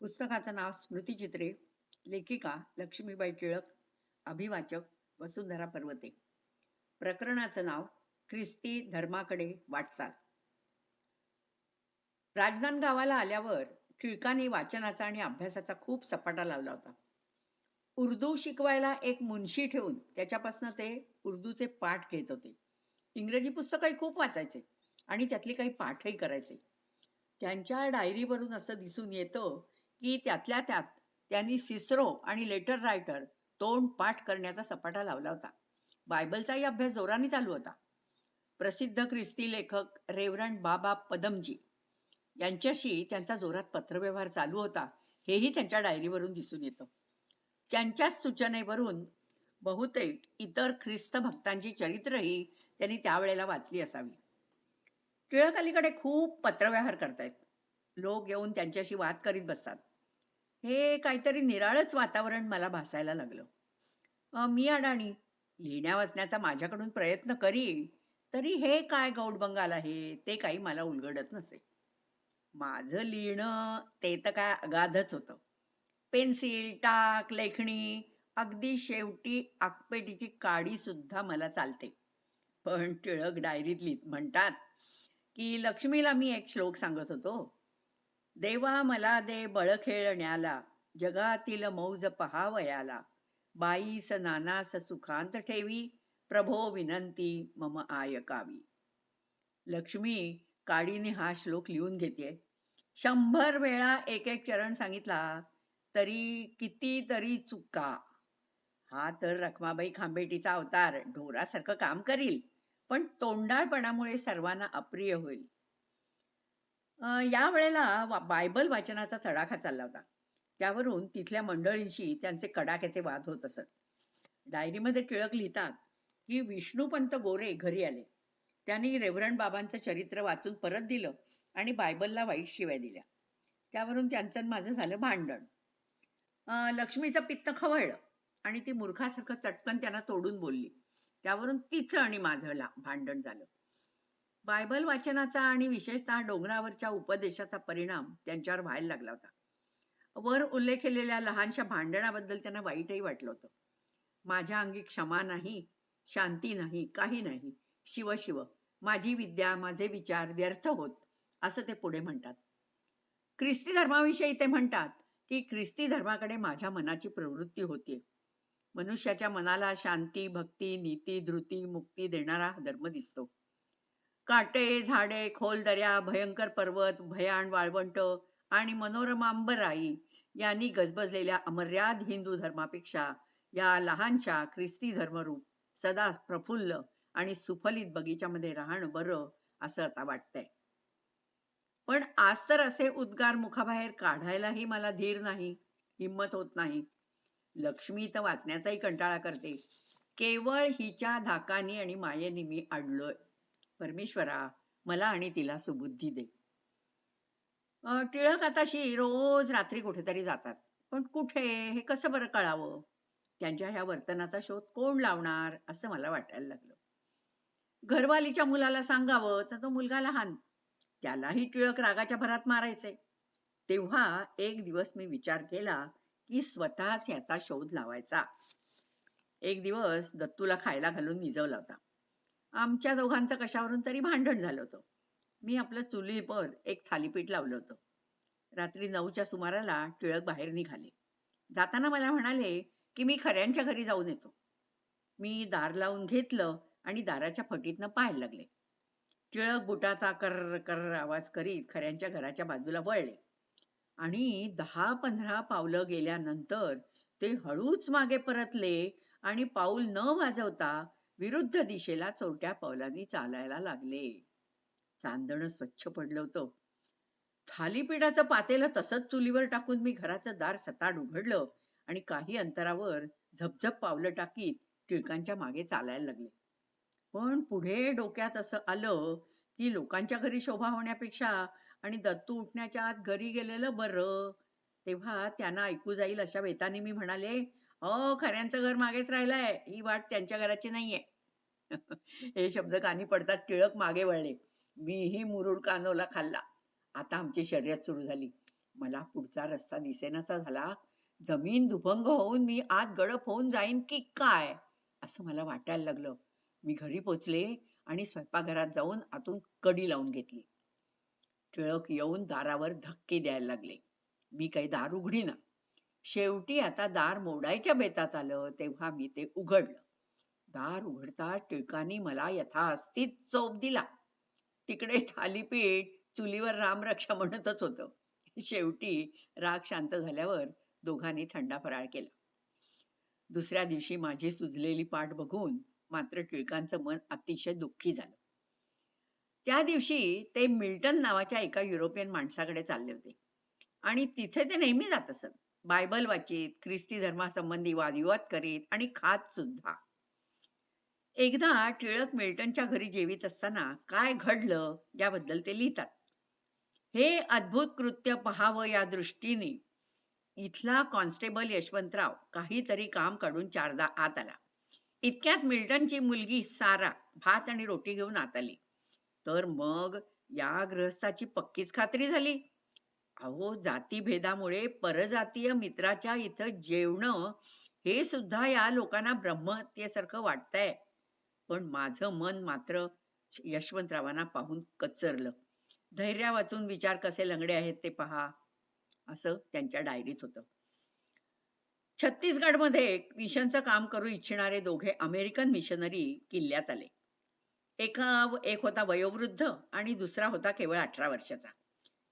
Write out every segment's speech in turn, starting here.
पुस्तकाचं नाव स्मृतिचित्रे. लेखिका लक्ष्मीबाई टिळक. अभिवाचक वसुंधरा पर्वते. प्रकरणाचं नाव ख्रिस्ती धर्माकडे वाटचाल. राजनांदगावाला आल्यावर टिळकांनी वाचनाचा आणि अभ्यासाचा खूप सपाटा लावला होता. उर्दू शिकवायला एक मुन्शी ठेवून त्याच्यापासून ते उर्दूचे पाठ घेत होते. इंग्रजी पुस्तकही खूप वाचायचे आणि त्यातली काही पाठही करायचे. त्यांच्या डायरीवरून असं दिसून येतं की त्यातल्या त्यात त्यांनी सिसरो आणि लेटर रायटर तोंड पाठ करण्याचा सपाटा लावला होता. बायबलचाही अभ्यास जोराने चालू होता. प्रसिद्ध ख्रिस्ती लेखक रेव्हरंड बाबा पदमजी यांच्याशी त्यांचा जोरात पत्रव्यवहार चालू होता, हेही त्यांच्या डायरीवरून दिसून येतं. त्यांच्याच सूचनेवरून बहुतेक इतर ख्रिस्त भक्तांची चरित्रही त्यांनी त्यावेळेला वाचली असावी. टिळक अलीकडे खूप पत्रव्यवहार करतायत. लोक येऊन त्यांच्याशी वाद करीत बसतात. हे काहीतरी निराळच वातावरण मला भासायला लागलं. मी अडाणी लिहिण्या वाचण्याचा माझ्याकडून प्रयत्न करील, तरी हे काय गौडबंगाल आहे ते काही मला उलगडत नसे. माझं लिहिणं ते तर काय अगाधच होतं. पेन्सिल, टाक, लेखणी, अगदी शेवटी आकपेटीची काडी सुद्धा मला चालते. पण टिळक डायरीत म्हणतात की लक्ष्मीला मी एक श्लोक सांगत होतो. देवा मला दे बळ खेळण्याला, जगातील मौज पहावयाला, बाईस नानास सुखांत ठेवी, प्रभो विनंती मम आयकावी. लक्ष्मी काडीने हा श्लोक लिहून घेते. 100 वेळा एक एक चरण सांगितला तरी कितीतरी चुका. हा तर रखमाबाई खांबेटीचा अवतार ढोरासारखं काम करील, पण तोंडाळपणामुळे सर्वांना अप्रिय होईल. या वेळेला बायबल वाचनाचा तडाखा चालला होता. त्यावरून तिथल्या मंडळींशी त्यांचे कडाक्याचे वाद होत असत. डायरीमध्ये टिळक लिहितात की विष्णुपंत गोरे घरी आले. त्यांनी रेव्हरंड बाबांचं चरित्र वाचून परत दिलं आणि बायबलला वाईट शिव्या दिल्या. त्यावरून त्यांचं माझं झालं भांडण. लक्ष्मीचं पित्त खवळलं आणि ती मूर्खासारखं चटकन त्यांना तोडून बोलली. त्यावरून तिचं आणि माझं भांडण झालं. बायबल वाचनाचा आणि विशेषतः डोंगरावरच्या उपदेशाचा परिणाम त्यांच्यावर व्हायला लागला होता. वर उल्लेख केलेल्या लहानशा भांडणाबद्दल त्यांना वाईटही वाटलं होतं. माझ्या अंगी क्षमा नाही, शांती नाही, काही नाही. शिव शिव, माझी विद्या, माझे विचार व्यर्थ होत, असं ते पुढे म्हणतात. ख्रिस्ती धर्माविषयी ते म्हणतात की ख्रिस्ती धर्माकडे माझ्या मनाची प्रवृत्ती होती. मनुष्याच्या मनाला शांती, भक्ती, नीती, धृती, मुक्ती देणारा धर्म दिसतो. काटे, झाडे, खोल दऱ्या, भयंकर पर्वत, भयाण वाळवंट आणि मनोरम अंबराई यांनी गजबजलेल्या अमर्याद हिंदू धर्मापेक्षा या लहानशा ख्रिस्ती धर्मरूप सदा प्रफुल्ल आणि सुफलित बगीच्यामध्ये राहणं बरं, असं आता वाटतंय. पण आज तर असे उद्गार मुखाबाहेर काढायलाही मला धीर नाही, हिम्मत होत नाही. लक्ष्मी तर वाचण्याचाही कंटाळा करते. केवळ हिच्या धाकानी आणि मायेनी मी अडलोय. परमेश्वरा, मला आणि तिला सुबुद्धी दे. टिळक आताशी रोज रात्री कुठेतरी जातात. पण कुठे हे कसं बरं कळावं? त्यांच्या ह्या वर्तनाचा शोध कोण लावणार, असं मला वाटायला लागलं. घरवालीच्या मुलाला सांगावं तर तो मुलगा लहान, त्यालाही टिळक रागाच्या भरात मारायचे. तेव्हा एक दिवस मी विचार केला की स्वतःच याचा शोध लावायचा. एक दिवस दत्तूला खायला घालून निजवला होता. आमच्या दोघांचं कशावरून तरी भांडण झालं होतं. मी आपलं चुलीवर एक थालीपीठ लावलं होतं. रात्री 9च्या सुमाराला टिळक बाहेर निघाले. जाताना मला म्हणाले की मी खऱ्यांच्या घरी जाऊन येतो. मी दार लावून घेतलं आणि दाराच्या फटीतनं पाहायला लागले. टिळक बुटाचा कर्र कर्र आवाज करीत खऱ्यांच्या घराच्या बाजूला वळले आणि 10-15 पावलं गेल्यानंतर ते हळूच मागे परतले आणि पाऊल न वाजवता विरुद्ध दिशेला चोरट्या पावलांनी चालायला लागले. चांदणं स्वच्छ पडलं होतं. थालीपीठाचं पातेलं तसंच चुलीवर टाकून मी घराचं दार सताड उघडलं आणि काही अंतरावर झपझप पावलं टाकीत टिळकांच्या मागे चालायला लागले. पण पुढे डोक्यात असं आलं की लोकांच्या घरी शोभा होण्यापेक्षा आणि दत्तू उठण्याच्या आत घरी गेलेलं बरं. तेव्हा त्यांना ऐकू जाईल अशा बेताने मी म्हणाले, खऱ्यांचं घर मागेच राहिलंय, ही वाट त्यांच्या घराची नाहीये. हे शब्द कानी पडतात टिळक मागे वळले. मीही मुरुड कानवला खाल्ला. आता आमची शर्यत सुरू झाली. मला पुढचा रस्ता दिसेनासा झाला. जमीन दुभंग होऊन मी आत गडप होऊन जाईन की काय असं मला वाटायला लागलं. मी घरी पोचले आणि स्वयंपाकघरात जाऊन आतून कडी लावून घेतली. टिळक येऊन दारावर धक्के द्यायला लागले. मी काही दार उघडीना. शेवटी आता दार मोडायच्या बेतात आलं तेव्हा मी ते उघडलं. दार उघडता टिळकांनी मला यथास्थित चोप दिला. तिकडे थालीपीठ चुलीवर रामरक्षा म्हणतच होतं. शेवटी राग शांत झाल्यावर दोघांनी थंडा फराळ केला. दुसऱ्या दिवशी माझी सुजलेली पाठ बघून मात्र टिळकांचं मन अतिशय दुःखी झालं. त्या दिवशी ते मिल्टन नावाच्या एका युरोपियन माणसाकडे चालले होते आणि तिथे ते नेहमी जात असत. बायबल वाचित, ख्रिस्ती धर्मासंबंधी वादविवाद करीत आणि खात सुद्धा. एकदा टिळक मिल्टनच्या घरी जेवीत असताना काय घडलं याबद्दल ते लिहितात. हे अद्भुत कृत्य पहावं या दृष्टीने इथला कॉन्स्टेबल यशवंतराव काहीतरी काम काढून चारदा आत आला. इतक्यात मिल्टनची मुलगी सारा भात आणि रोटी घेऊन आत आली. तर मग या गृहस्थाची पक्कीच खात्री झाली. अहो, जातीभेदामुळे परजातीय मित्राच्या इथं जेवणं हे सुद्धा या लोकांना ब्रह्महत्येसारखं वाटतंय. पण माझं मन मात्र यशवंतरावांना पाहून कचरलं. धैर्य वाचून विचार कसे लंगडे आहेत ते पहा असं त्यांच्या डायरीत होतं. छत्तीसगडमध्ये मिशनचं काम करू इच्छिणारे दोघे अमेरिकन मिशनरी किल्ल्यात आले. एक होता वयोवृद्ध आणि दुसरा होता केवळ 18 वर्षाचा.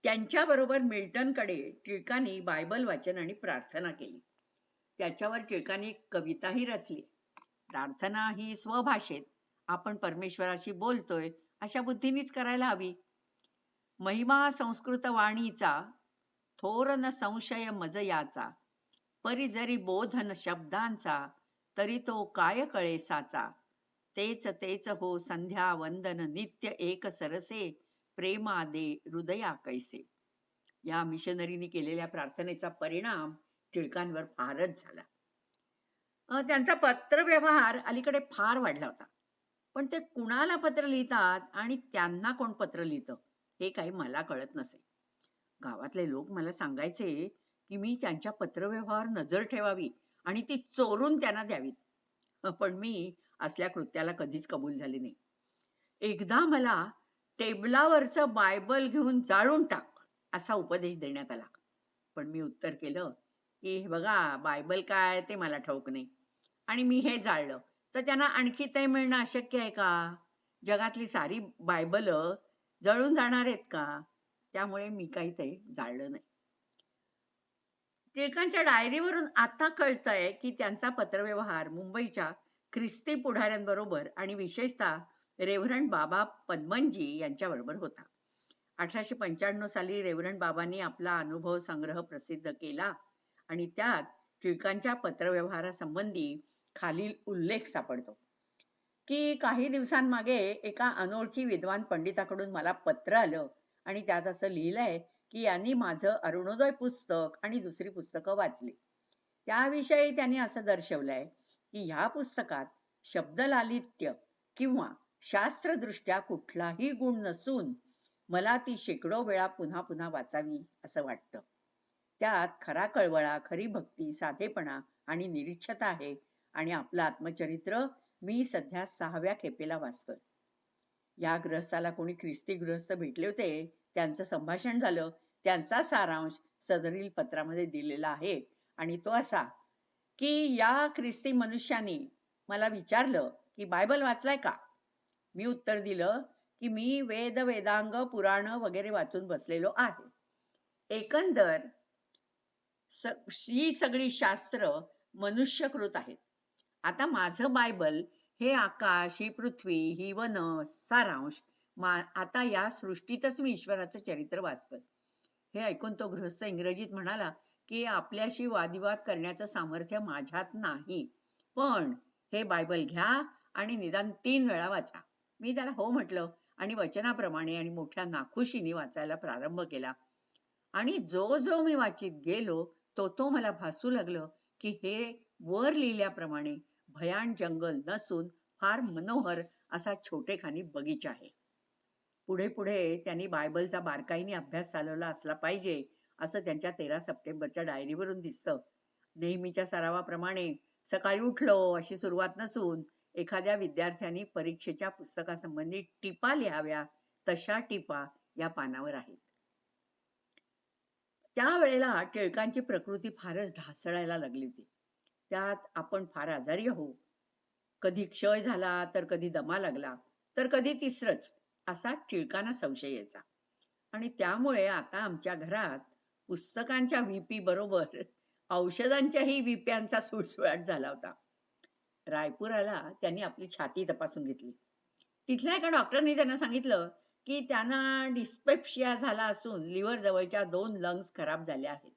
त्यांच्याबरोबर मिल्टनकडे टिळकांनी बायबल वाचन आणि प्रार्थना केली. त्याच्यावर टिळकांनी कविताही रचली. प्रार्थना ही स्वभाषेत आपण परमेश्वराशी बोलतोय अशा बुद्धीनीच करायला हवी. महिमा संस्कृत वाणीचा थोर न संशय मज याचा, परी जरी बोधन शब्दांचा तरी तो काय कळेसाचा, तेच तेच हो संध्या वंदन नित्य एक सरसे, प्रेमा दे हृदया कैसे. या मिशनरीने केलेल्या प्रार्थनेचा परिणाम टिळकांवर फारच झाला. त्यांचा पत्रव्यवहार अलीकडे फार वाढला होता. पण ते कुणाला पत्र लिहितात आणि त्यांना कोण पत्र लिहितं हे काही मला कळत नसे. गावातले लोक मला सांगायचे की मी त्यांच्या पत्रव्यवहार नजर ठेवावी आणि ती चोरून त्यांना द्यावी. पण मी असल्या कृत्याला कधीच कबूल झाले नाही. एकदा मला टेबलावरचं बायबल घेऊन जाळून टाक असा उपदेश देण्यात आला. पण मी उत्तर केलं की हे बघा, बायबल काय ते मला ठाऊक नाही आणि मी हे जाळलं तर त्यांना आणखी ते मिळणं अशक्य आहे का? जगातली सारी बायबल जळून जाणार आहेत का? त्यामुळे मी काही ते जाळलं नाही. टिळकांच्या डायरीवरून आता कळतंय की त्यांचा पत्रव्यवहार मुंबईच्या ख्रिस्ती पुढाऱ्यांबरोबर आणि विशेषतः रेव्हरंड बाबा पद्मनजी यांच्याबरोबर होता. 1895 साली रेव्हरंड बाबांनी आपला अनुभव संग्रह प्रसिद्ध केला आणि त्यात टिळकांच्या पत्रव्यवहारासंबंधी खालील उल्लेख सापडतो की काही दिवसांमागे एका अनोळखी विद्वान पंडिताकडून मला पत्र आलं आणि त्यात असं लिहिलंय की यांनी माझं अरुणोदय पुस्तक आणि दुसरी पुस्तकं वाचली. त्याविषयी त्यांनी असं दर्शवलंय की ह्या पुस्तकात शब्दलालित्य किंवा शास्त्रदृष्ट्या कुठलाही गुण नसून मला ती शेकडो वेळा पुन्हा पुन्हा वाचावी असं वाटतं. त्यात खरा कळवळा, खरी भक्ती, साधेपणा आणि निरीच्छता आहे आणि आपलं आत्मचरित्र मी सध्या 6व्या खेपेला वाचतोय. या गृहस्थाला कोणी ख्रिस्ती गृहस्थ भेटले होते, त्यांचं संभाषण झालं, त्यांचा सारांश सदरील पत्रामध्ये दिलेला आहे आणि तो असा की या ख्रिस्ती मनुष्याने मला विचारलं की बायबल वाचलाय का? मी उत्तर दिलं की मी वेद, वेदांग, पुराण वगैरे वाचून बसलेलो आहे. एकंदर ही सगळी शास्त्र मनुष्यकृत आहेत. आता माझं बायबल हे आकाश, ही पृथ्वी, ही वन, सारांश, आता या सृष्टीतच मी ईश्वराचं चरित्र वाचतोय. हे ऐकून तो गृहस्थ इंग्रजीत म्हणाला की आपल्याशी वादविवाद करण्याचं सामर्थ्य माझ्यात नाही, पण हे बायबल घ्या आणि निदान 3 वेळा वाचा. मी त्याला हो म्हटलं आणि वचनाप्रमाणे आणि मोठ्या नाखुशीने वाचायला प्रारंभ केला. आणि जो जो मी वाचित गेलो तो मला भासू लागलं की हे वर लिहिल्याप्रमाणे भयान जंगल नसून फार मनोहर असा छोटेखानी बगीचा आहे. पुढे पुढे त्यांनी बायबलचा बारकाईने अभ्यास चालवला असला पाहिजे असं त्यांच्या 13 सप्टेंबरच्या डायरीवरून दिसतं. नेहमीच्या सरावाप्रमाणे सकाळी उठलो अशी सुरुवात नसून एखाद्या विद्यार्थ्यांनी परीक्षेच्या पुस्तकासंबंधी टिपा लिहाव्या तशा टिपा या पानावर आहेत. त्यावेळेला टिळकांची प्रकृती फारच ढासळायला लागली होती. त्यात आपण फार आजारी आहो. कधी क्षय झाला तर कधी दमा लागला तर कधी तिसरंच असा टिळकांना संशय यायचा. आणि त्यामुळे आता आमच्या घरात पुस्तकांच्या व्हीपी बरोबर औषधांच्याही व्हीप्यांचा सुळसुळाट झाला होता. रायपुराला त्यांनी आपली छाती तपासून घेतली. तिथल्या एका डॉक्टरनी त्यांना सांगितलं की त्यांना डिस्पेप्शिया झाला असून लिव्हर जवळच्या 2 लंग्स खराब झाल्या आहेत.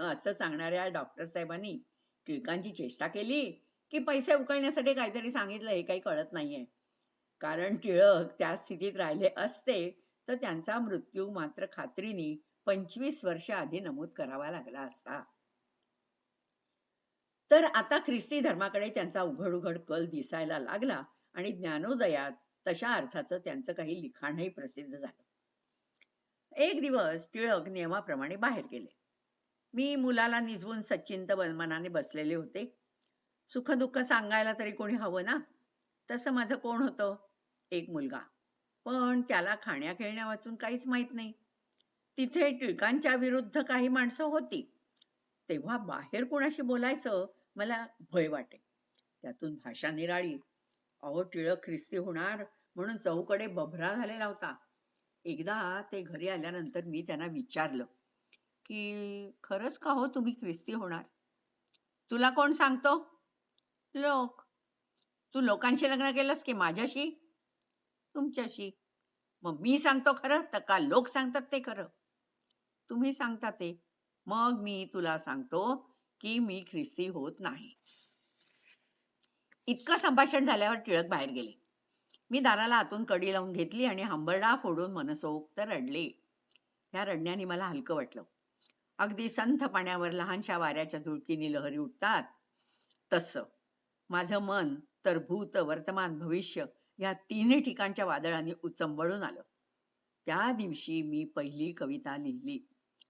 असं सांगणाऱ्या डॉक्टर साहेबांनी टिळकांची चेष्टा केली की पैसे उकळण्यासाठी काहीतरी सांगितलं हे काही कळत नाहीये. कारण टिळक त्या स्थितीत राहिले असते तर त्यांचा मृत्यू मात्र खात्रीने 25 वर्ष आधी नमूद करावा लागला असता. तर आता ख्रिस्ती धर्माकडे त्यांचा उघड उघड कल दिसायला लागला आणि ज्ञानोदयात तशा अर्थाचं त्यांचं काही लिखाणही प्रसिद्ध झालं. एक दिवस टिळक नियमाप्रमाणे बाहेर गेले. मी मुलाला निजवून सचिंत मनाने बसलेले होते. सुखदुःख सांगायला तरी कोणी हवं ना. तसं माझं कोण होतं? एक मुलगा. पण त्याला खाण्या खेळण्या वाचून काहीच माहित नाही. तिथे टिळकांच्या विरुद्ध काही माणसं होती. तेव्हा बाहेर कोणाशी बोलायचं मला भय वाटे. त्यातून भाषा निराळी. अहो टिळक ख्रिस्ती होणार म्हणून चहूकडे बभरा झालेला होता. एकदा ते घरी आल्यानंतर मी त्यांना विचारलं की खरंच का हो तुम्ही ख्रिस्ती होणार? तुला कोण सांगतो? लोक. तू लोकांशी लग्न केलंस की माझ्याशी? तुमच्याशी. मग मी सांगतो खरं तर का लोक सांगतात ते खरं? तुम्ही सांगता ते. मग मी तुला सांगतो की मी ख्रिस्ती होत नाही. इतकं संभाषण झाल्यावर टिळक बाहेर गेले. मी दाराला आतून कडी लावून घेतली आणि हंबरडा फोडून मनसोक्त रडले. ह्या रडण्याने मला हलकं वाटलं. अगदी संथ पाण्यावर लहानशा वाऱ्याच्या झुळकीने लहरी उठतात तसं माझं मन तर भूत वर्तमान भविष्य या तिन्ही ठिकाणच्या वादळांनी उचंबळून आलं. त्या दिवशी मी पहिली कविता लिहिली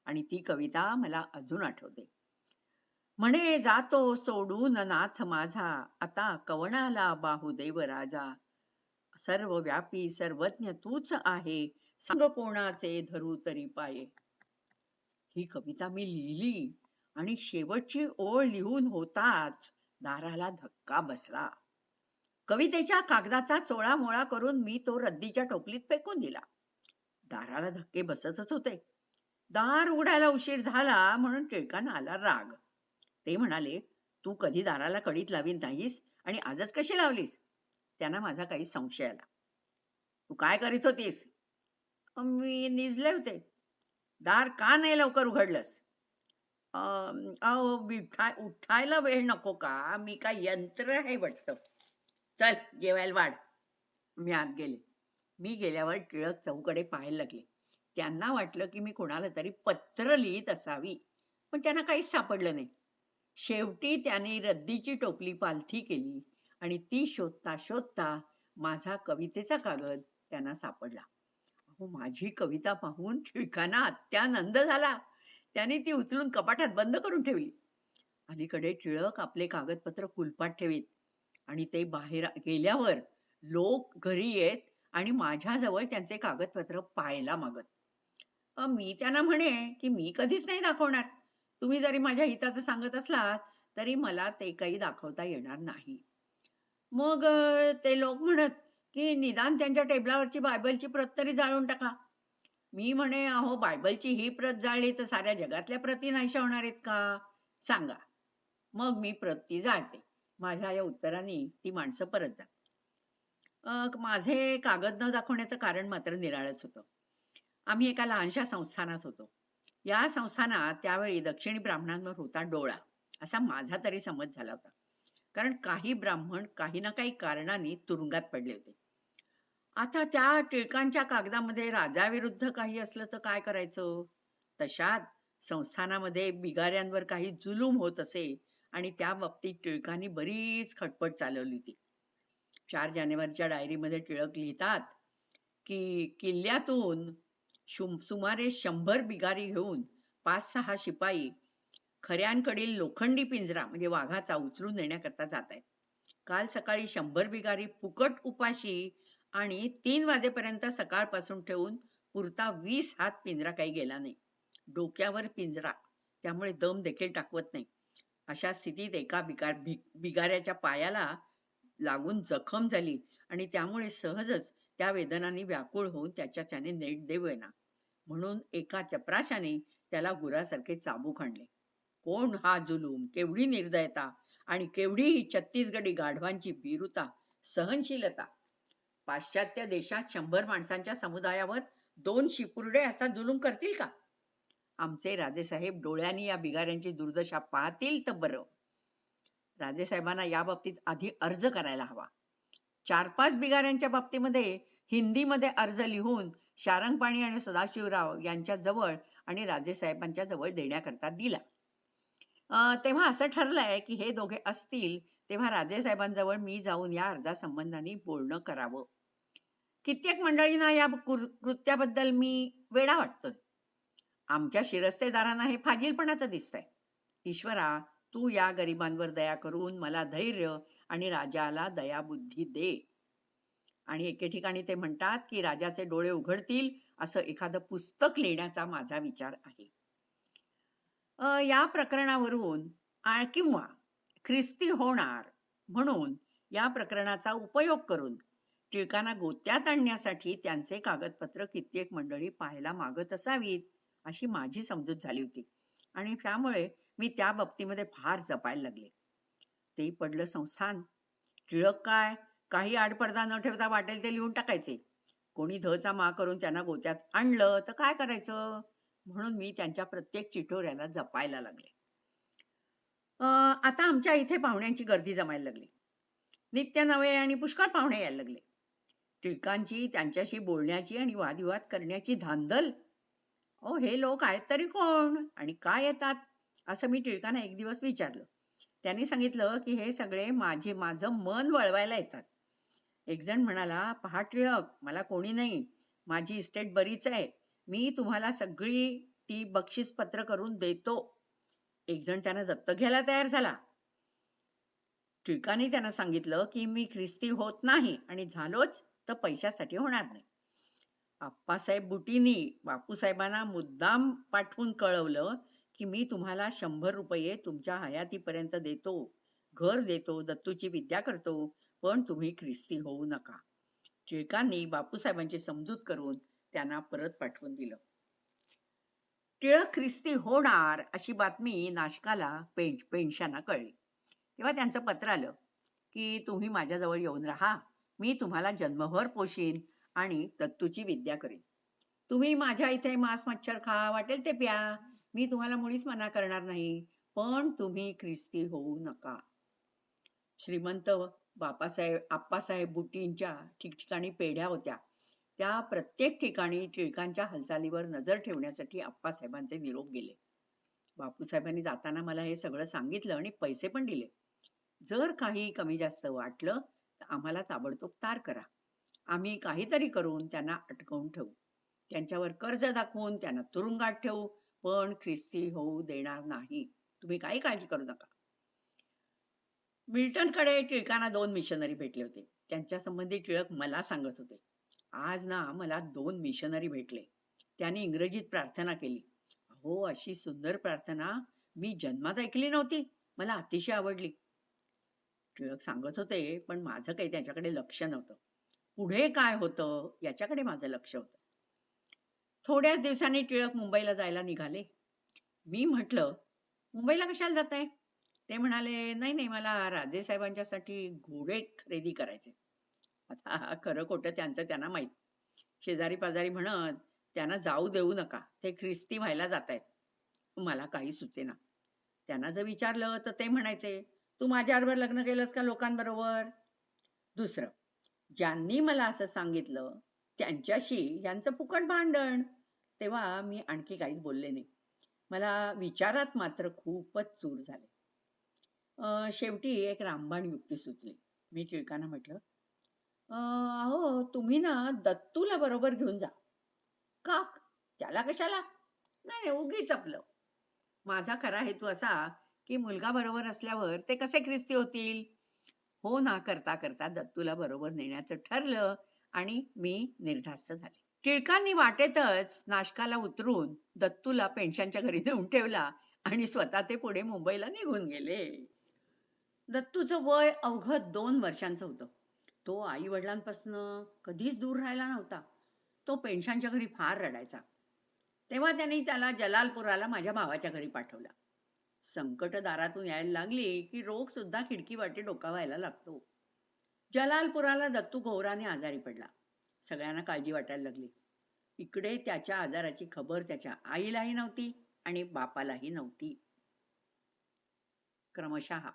आणि ती कविता मला अजून आठवते. म्हणे जातो सोडून नाथ माझा आता कवणाला बाहुदेव राजा. सर्व व्यापी सर्वज्ञ तूच आहे संग कोणाचे धरू तरी पाये. ही कविता मी लिहिली आणि शेवटची ओळ लिहून होताच दाराला धक्का बसला. कवितेच्या कागदाचा चोळामोळा करून मी तो रद्दीच्या टोपलीत फेकून दिला. दाराला धक्के बसतच होते. दार उघडायला उशीर झाला म्हणून टिळकांना आला राग. ते म्हणाले, तू कधी दाराला कडीत लावीत नाहीस आणि आजच कशी लावलीस? त्यांना माझा काही संशय आला. तू काय करीत होतीस? मी निजले होते. दार का नाही लवकर उघडलंस? उठायला वेळ नको का? मी काय यंत्र आहे वाटतं. चल जेवायला वाढ. मी आत गेले. मी गेल्यावर टिळक चहूकडे पाहायला लागले. त्यांना वाटलं की मी कोणाला तरी पत्र लिहित असावी, पण त्यांना काहीच सापडलं नाही. शेवटी त्यांनी रद्दीची टोपली पालथी केली आणि ती शोधता शोधता माझा कवितेचा कागद त्यांना सापडला. अहो माझी कविता पाहून टिळकांना अत्यानंद झाला. त्यांनी ती उचलून कपाटात बंद करून ठेवली. अलीकडे टिळक आपले कागदपत्र कुलपात ठेवीत आणि ते बाहेर गेल्यावर लोक घरी येत आणि माझ्याजवळ त्यांचे कागदपत्र पाहायला मागत. मी त्यांना म्हणे की मी कधीच नाही दाखवणार. तुम्ही जरी माझ्या हिताचं सांगत असलात तरी मला ते काही दाखवता येणार नाही. मग ते लोक म्हणत की निदान त्यांच्या टेबलावरची बायबलची प्रत तरी जाळून टाका. मी म्हणे अहो बायबलची ही प्रत जाळली तर साऱ्या जगातल्या प्रती नाहीशा होणार आहेत का? सांगा. मग मी प्रत ती जाळते. माझ्या या उत्तराने ती माणसं परत जात. माझे कागद न दाखवण्याचं कारण मात्र निराळच होतं. आम्ही एका लहानशा संस्थानात होतो. या संस्थानात त्यावेळी दक्षिणी ब्राह्मणांवर होता डोळा असा माझा तरी समज झाला होता. कारण काही ब्राह्मण काही ना काही कारणाने तुरुंगात पडले होते. आता त्या टिळकांच्या कागदामध्ये राजाविरुद्ध काही असलं तर काय करायचं? तशात संस्थानामध्ये बिगाऱ्यांवर काही जुलूम होत असे आणि त्या बाबतीत टिळकांनी बरीच खटपट चालवली होती. 4 जानेवारीच्या डायरीमध्ये टिळक लिहितात की किल्ल्यातून सुमारे 100 बिगारी घेऊन 5-6 शिपाई खऱ्यांकडील लोखंडी पिंजरा म्हणजे वाघाचा उचलून नेण्याकरता जात आहेत. काल सकाळी 100 बिगारी फुकट उपाशी आणि 3 वाजेपर्यंत सकाळपासून ठेवून पुरता 20 हात पिंजरा काही गेला नाही. डोक्यावर पिंजरा, त्यामुळे दम देखील टाकवत नाही. अशा स्थितीत एका बिगाऱ्याच्या पायाला लागून जखम झाली आणि त्यामुळे सहजच त्या वेदनांनी व्याकुळ होऊन त्याच्याने नीट देवेना. म्हणून एका चपराशाने त्याला गुरासारखे चाबूक आणले. कोण हा जुलूम, केवढी निर्दयता आणि केवढी ही छत्तीसगडी गाढवांची भीरुता, सहनशीलता. पाश्चात्य देशात 100 माणसांच्या समुदायावर 2 शिपुर्डे असा जुलूम करतील का? आमचे राजेसाहेब डोळ्यांनी या बिगाऱ्यांची दुर्दशा पाहतील तर बरं. राजेसाहेबांना या बाबतीत आधी अर्ज करायला हवा. 4-5 बिगाऱ्यांच्या बाबतीमध्ये हिंदीमध्ये अर्ज लिहून शारंगपाणी आणि सदाशिवराव यांच्या जवळ आणि राजेसाहेबांच्या जवळ देण्याकरता दिला. तेव्हा असं ठरलंय की हे दोघे असतील तेव्हा राजेसाहेबांजवळ मी जाऊन या अर्जासंबंधाने बोलणं करावं. कित्येक मंडळींना या कृत्याबद्दल मी वेडा वाटतोय. आमच्या शिरस्तेदारांना हे फाजीलपणाचं दिसतंय. ईश्वरा, तू या गरिबांवर दया करून मला धैर्य आणि राजाला दयाबुद्धी दे. आणि एके ठिकाणी ते म्हणतात की राजाचे डोळे उघडतील असं एखादं पुस्तक लिहिण्याचा माझा विचार आहे. या प्रकरणावरून किंवा ख्रिस्ती होणार म्हणून या प्रकरणाचा उपयोग करून टिळकांना गोत्यात आणण्यासाठी त्यांचे कागदपत्र कित्येक मंडळी पाहायला मागत असावीत अशी माझी समजूत झाली होती आणि त्यामुळे मी त्या बाबतीमध्ये फार जपायला लागले. ते पडलं संस्थान. टिळक काय काही आडपडदा न ठेवता वाटेल ते लिहून टाकायचे. कोणी धचा मा करून त्यांना गोत्यात आणलं तर काय करायचं, म्हणून मी त्यांच्या प्रत्येक चिठोऱ्याला जपायला लागले. आता आमच्या इथे पाहुण्यांची गर्दी जमायला लागली. नित्य नवे आणि पुष्कळ पाहुणे यायला लागले. टिळकांची त्यांच्याशी बोलण्याची आणि वादविवाद करण्याची धांदल. हे लोक आहेत तरी कोण आणि काय येतात असं मी टिळकांना एक दिवस विचारलं. त्यांनी सांगितलं की हे सगळे माझं मन वळवायला येतात. एक जण म्हणाला, पहा टिळक, मला कोणी नाही, माझी इस्टेट बरीच आहे, मी तुम्हाला सगळी ती बक्षीस पत्र करून देतो. एक जण त्यांना दत्तक घ्यायला तयार झाला. टिळकांनी त्यांना सांगितलं की मी ख्रिस्ती होत नाही आणि झालोच तर पैशासाठी होणार नाही. आप्पासाहेब बुटींनी बापूसाहेबांना मुद्दाम पाठवून कळवलं की मी तुम्हाला 100 रुपये तुमच्या हयातीपर्यंत देतो, घर देतो, दत्तूची विद्या करतो, पण तुम्ही ख्रिस्ती होऊ नका. टिळकांनी बापूसाहेबांची समजूत करून त्यांना परत पाठवून दिलं. टिळक ख्रिस्ती होणार अशी बातमी नाशकाला पेन्शांना कळली. तेव्हा त्यांचं पत्र आलं की तुम्ही माझ्याजवळ येऊन राहा, मी तुम्हाला जन्मभर पोशीन आणि दत्तूची विद्या करीन. तुम्ही माझ्या इथे मांस मच्छर खा, वाटेल ते प्या, मी तुम्हाला मुळीच मना करणार नाही, पण तुम्ही ख्रिस्ती होऊ नका. श्रीमंत आप्पासाहेब बुटींच्या ठिकठिकाणी पेढ्या होत्या. त्या प्रत्येक ठिकाणी टिळकांच्या हालचालीवर नजर ठेवण्यासाठी आप्पासाहेबांचे निरोप गेले. बापूसाहेबांनी जाताना मला हे सगळं सांगितलं आणि पैसे पण दिले. जर काही कमी जास्त वाटलं तर आम्हाला ताबडतोब तार करा, आम्ही काहीतरी करून त्यांना अटकवून ठेवू, त्यांच्यावर कर्ज दाखवून त्यांना तुरुंगात ठेवू, पण ख्रिस्ती होऊ देणार नाही. तुम्ही काही काळजी करू नका. मिल्टनकडे टिळकांना 2 मिशनरी भेटले होते. त्यांच्या संबंधी टिळक मला सांगत होते, आज ना मला 2 मिशनरी भेटले. त्यांनी इंग्रजीत प्रार्थना केली. अशी सुंदर प्रार्थना मी जन्मात ऐकली नव्हती, मला अतिशय आवडली. टिळक सांगत होते, पण माझं काही त्याच्याकडे लक्ष नव्हतं. पुढे काय होतं याच्याकडे माझं लक्ष होतं. थोड्याच दिवसांनी टिळक मुंबईला जायला निघाले. मी म्हटलं, मुंबईला कशाला जाताय? ते म्हणाले, नाही, मला राजेसाहेबांच्यासाठी घोडे खरेदी करायचे. आता खरं खोटं त्यांचं त्यांना माहित. शेजारी पाजारी म्हणत, त्यांना जाऊ देऊ नका, ते ख्रिस्ती व्हायला जातायत. मला काही सुचेना. त्यांना जर विचारलं तर ते म्हणायचे, तू माझ्याबरोबर लग्न केलंस का लोकांबरोबर? दुसरं, ज्यांनी मला असं सांगितलं त्यांच्याशी यांचं फुकट भांडण. तेव्हा मी आणखी काहीच बोलले नाही. मला विचारात मात्र खूपच चूर झाले. शेवटी एक रामबाण युक्ती सुचली. मी टिळकांना म्हटलं, तुम्ही ना दत्तूला बरोबर घेऊन जा. का? त्याला कशाला? नाही, उगीच आपलं. माझा खरा हेतू असा की मुलगा बरोबर असल्यावर ते कसे ख्रिस्ती होतील. हो ना करता करता दत्तूला बरोबर नेण्याचं ठरलं आणि मी निर्धास्त झाले. टिळकांनी वाटेतच नाशकाला उतरून दत्तूला पेन्शनच्या घरी नेऊन ठेवला आणि स्वतः ते पुढे मुंबईला निघून गेले. दत्तूचं वय अवघं 2 वर्षांचं होतं. तो आई वडिलांपासून कधीच दूर राहिला नव्हता. तो पेन्शनच्या घरी फार रडायचा. तेव्हा त्यांनी त्याला जलालपुराला माझ्या भावाच्या घरी पाठवला. संकट दारातून यायला लागली की रोग सुद्धा खिडकी वाटे डोकावायला लागतो. जलालपुराला दत्तू घोराने आजारी पडला. सगळ्यांना काळजी वाटायला लागली. इकडे त्याच्या आजाराची खबर त्याच्या आईलाही नव्हती आणि बापालाही नव्हती. क्रमशः